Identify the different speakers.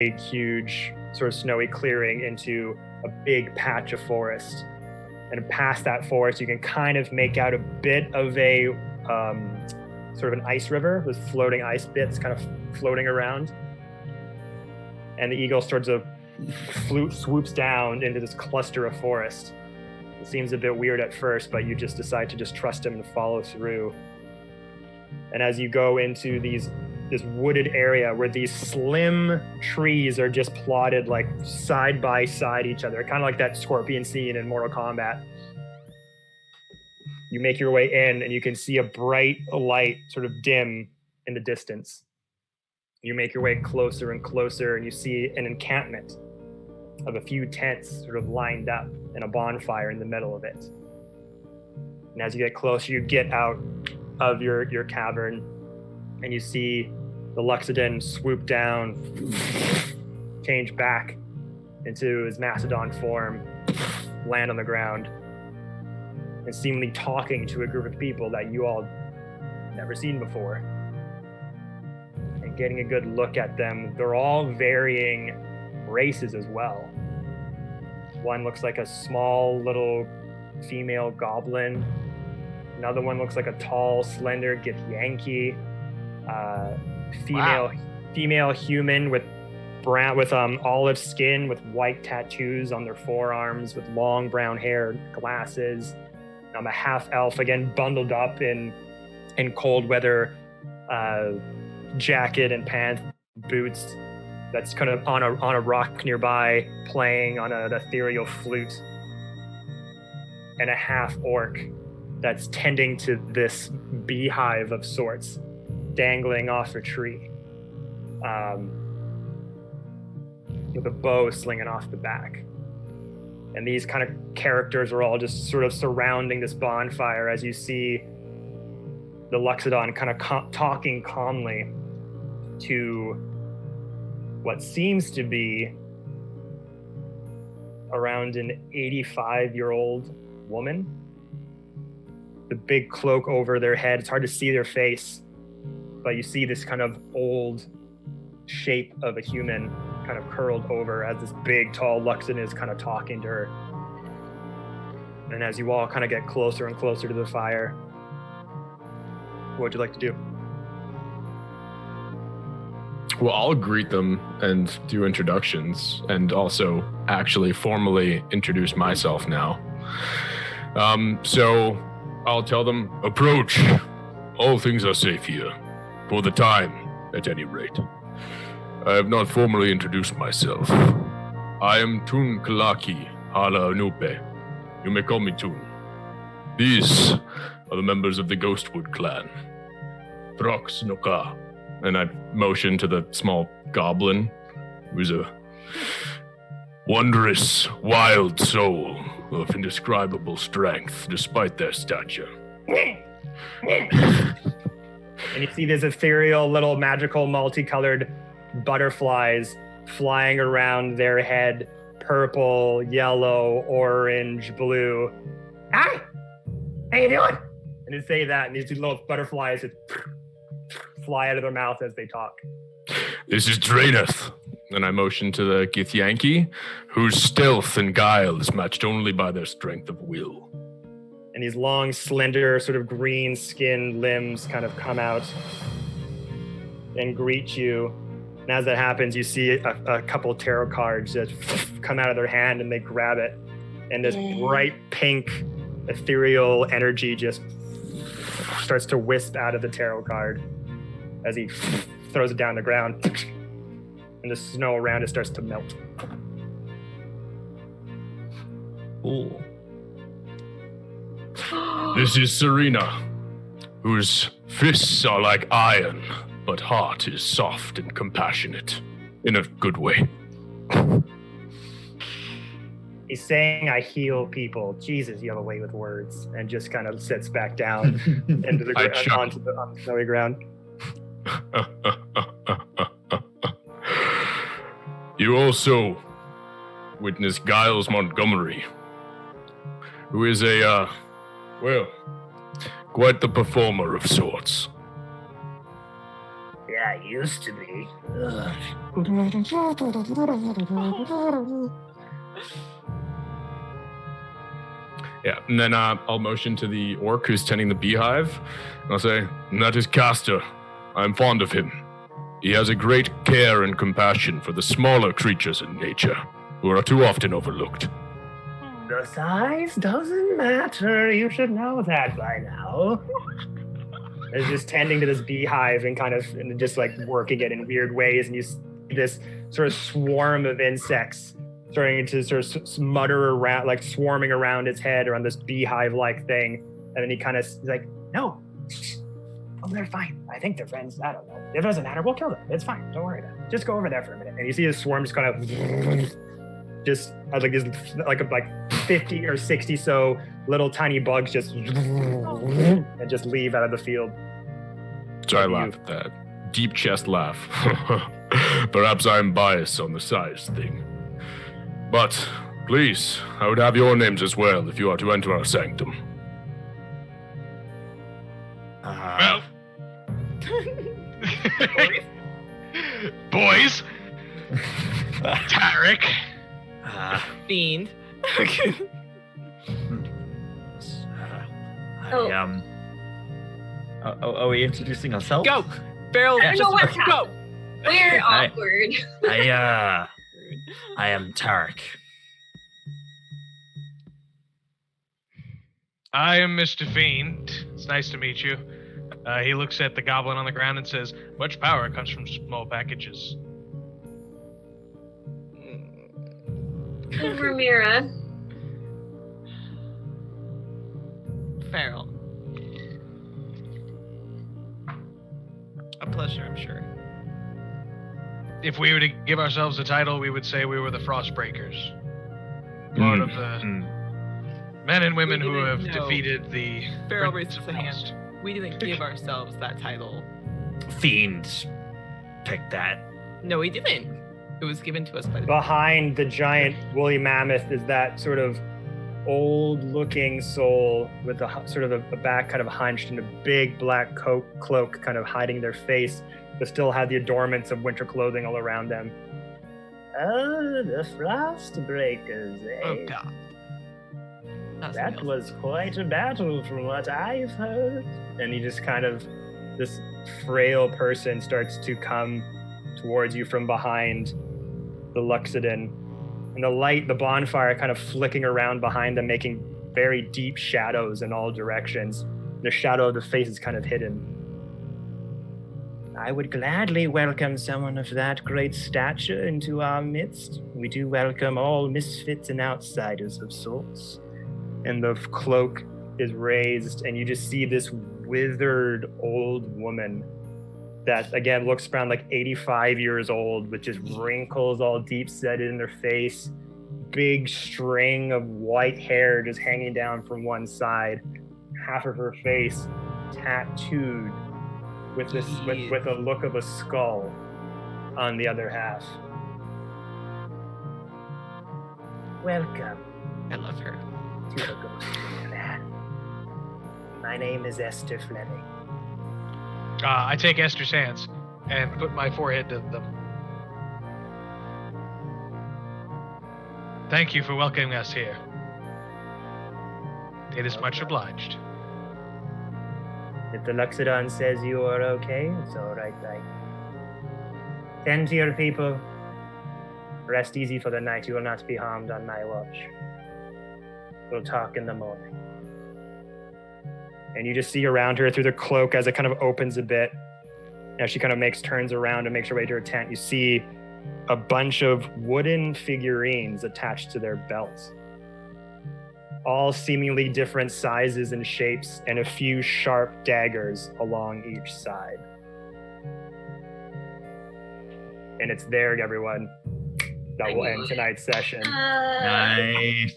Speaker 1: big, huge, sort of snowy clearing into a big patch of forest. And past that forest, you can kind of make out a bit of a sort of an ice river with floating ice bits kind of floating around. And the eagle sort of swoops down into this cluster of forest. It seems a bit weird at first, but you just decide to just trust him and follow through. And as you go into this wooded area where these slim trees are just plotted like side by side each other, kind of like that scorpion scene in Mortal Kombat. You make your way in and you can see a bright light sort of dim in the distance. You make your way closer and closer and you see an encampment of a few tents sort of lined up and a bonfire in the middle of it. And as you get closer, you get out of your cavern and you see the Loxodon swoop down, change back into his mastodon form, land on the ground, and seemingly talking to a group of people that you all never seen before. And getting a good look at them, they're all varying races as well. One looks like a small little female goblin. Another one looks like a tall, slender Githyanki. Female human with olive skin with white tattoos on their forearms with long brown hair, glasses. A half elf, again bundled up in cold weather jacket and pants, boots, that's kind of on a rock nearby playing on an ethereal flute. And a half orc that's tending to this beehive of sorts dangling off a tree with a bow slinging off the back. And these kind of characters are all just sort of surrounding this bonfire as you see the Loxodon kind of talking calmly to what seems to be around an 85-year-old woman. The big cloak over their head. It's hard to see their face, but you see this kind of old shape of a human kind of curled over as this big, tall Loxodon is kind of talking to her. And as you all kind of get closer and closer to the fire, what would you like to do?
Speaker 2: Well, I'll greet them and do introductions and also actually formally introduce myself now. So I'll tell them, approach. All things are safe here, for the time, at any rate. I have not formally introduced myself. I am Tun Kalaki Hala Anupe. You may call me Tun. These are the members of the Ghostwood clan. Throx Noka. And I motion to the small goblin, who's a wondrous, wild soul of indescribable strength, despite their stature.
Speaker 1: And you see these ethereal, little magical, multicolored butterflies flying around their head, purple, yellow, orange, blue. Hi, how you doing? And you say that, and these little butterflies just fly out of their mouth as they talk.
Speaker 2: This is Draenith, and I motion to the Githyanki, whose stealth and guile is matched only by their strength of will.
Speaker 1: And these long, slender, sort of green-skinned limbs kind of come out and greet you. And as that happens, you see a couple tarot cards that come out of their hand and they grab it. And this bright pink ethereal energy just starts to wisp out of the tarot card as he throws it down on the ground. And the snow around it starts to melt.
Speaker 2: Cool. This is Serena, whose fists are like iron, but heart is soft and compassionate, in a good way.
Speaker 1: He's saying I heal people. Jesus, you have a way with words. And just kind of sits back down into the onto the snowy ground.
Speaker 2: You also witness Giles Montgomery, who is quite the performer of sorts.
Speaker 1: Yeah, used to be.
Speaker 2: Yeah, and then I'll motion to the orc who's tending the beehive. And I'll say, that is Castor. I'm fond of him. He has a great care and compassion for the smaller creatures in nature, who are too often overlooked.
Speaker 1: The size doesn't matter. You should know that by now. They're just tending to this beehive and just like working it in weird ways. And you see this sort of swarm of insects starting to sort of mutter around, like swarming around its head around this beehive-like thing. And then he kind of like, no. Oh, they're fine. I think they're friends. I don't know. It doesn't matter. We'll kill them. It's fine. Don't worry about it. Just go over there for a minute. And you see this swarm just kind of just has like this like 50 or 60 so little tiny bugs just and just leave out of the field.
Speaker 2: So I laugh at that. Deep chest laugh. Perhaps I'm biased on the size thing. But please, I would have your names as well if you are to enter our sanctum.
Speaker 3: Well, boys, Tarek,
Speaker 4: Fiend.
Speaker 5: Are we introducing ourselves?
Speaker 4: Go! Barrel,
Speaker 6: I don't know what's
Speaker 4: go!
Speaker 6: We're awkward.
Speaker 5: I am Tarek.
Speaker 3: I am Mr. Fiend. It's nice to meet you. He looks at the goblin on the ground and says, much power comes from small packages.
Speaker 6: I'm Ramira.
Speaker 4: Farrell. A pleasure, I'm sure.
Speaker 3: If we were to give ourselves a title, we would say we were the Frostbreakers. Part of the men and women who have defeated the
Speaker 4: Farrell
Speaker 3: Prince
Speaker 4: raises
Speaker 3: of
Speaker 4: a hand.
Speaker 3: Frost.
Speaker 4: We didn't give ourselves that title.
Speaker 5: Fiend picked that.
Speaker 4: No, we didn't. It was given to us by the...
Speaker 1: Behind the giant woolly mammoth is that sort of old-looking soul with a sort of a back kind of hunched and a big black cloak kind of hiding their face, but still had the adornments of winter clothing all around them. Oh, the Frostbreakers, eh?
Speaker 4: Oh, God.
Speaker 1: That was quite a battle from what I've heard. And he just kind of, this frail person starts to come towards you from behind the Loxodon. And the light, the bonfire kind of flicking around behind them, making very deep shadows in all directions. The shadow of the face is kind of hidden. I would gladly welcome someone of that great stature into our midst. We do welcome all misfits and outsiders of sorts. And the cloak is raised, and you just see this withered old woman that, again, looks around like 85 years old, with just wrinkles all deep-set in her face, big string of white hair just hanging down from one side, half of her face tattooed with this with a look of a skull on the other half. Welcome.
Speaker 4: I love her.
Speaker 1: My name is Esther Fleming.
Speaker 3: I take Esther's hands and put my forehead to them. Thank you for welcoming us here. It is much obliged.
Speaker 1: If the Loxodon says you are okay, it's all right, like. Tend to your people. Rest easy for the night. You will not be harmed on my watch. We'll talk in the morning. And you just see around her through the cloak as it kind of opens a bit. As she kind of turns around and makes her way to her tent, you see a bunch of wooden figurines attached to their belts. All seemingly different sizes and shapes, and a few sharp daggers along each side. And it's there, everyone. That will end tonight's session.
Speaker 5: Nice.